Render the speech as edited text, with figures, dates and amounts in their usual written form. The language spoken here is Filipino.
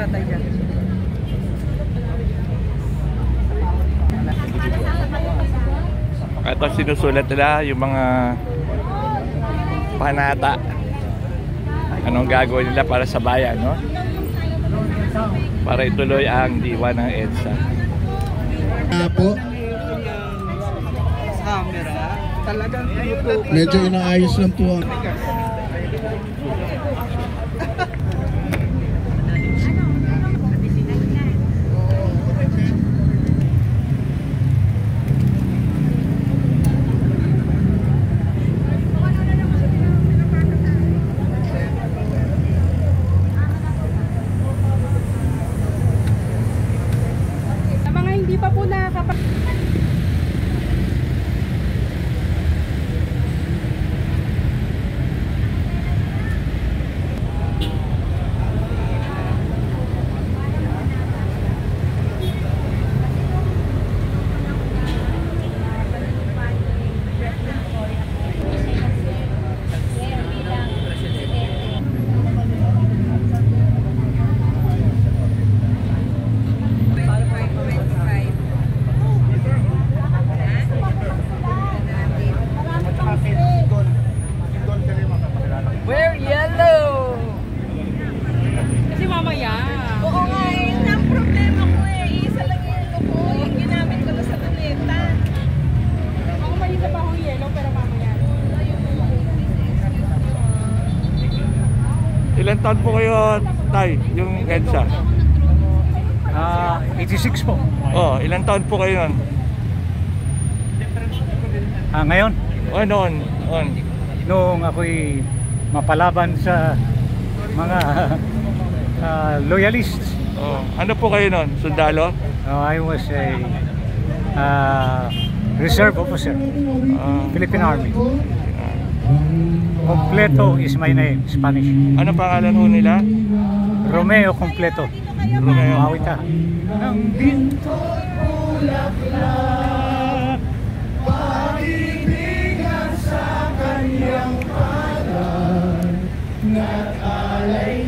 tatay dyan. Ito sinusulat nila yung mga panata. Anong gagawin nila para sa bayan, no? Para ituloy ang diwa ng EDSA. Po. Camera. Talagang Medyo inaayos lang po. We're yellow! Kasi mamaya. Oo nga eh, ang problema ko eh, isa lang yelo ko, yung ginamit ko na sa tuleta. Ako may isa pa akong yellow pero mamaya. Ilan taon po kayo, Tay, yung EDSA? 86 po. Oh, ilan taon po kayo nun? Ngayon, Noon. noong ako'y mapalaban sa mga loyalists. Oh, ano po kayo nun? Sundalo? I was a reserve officer, Philippine Army. Completo is my name, Spanish. Ano pangalan ho nila? Romeo Completo. Romeo. Mawita. Ng binto bulaklak, pag-ibig sa kanyang palad, nag-alay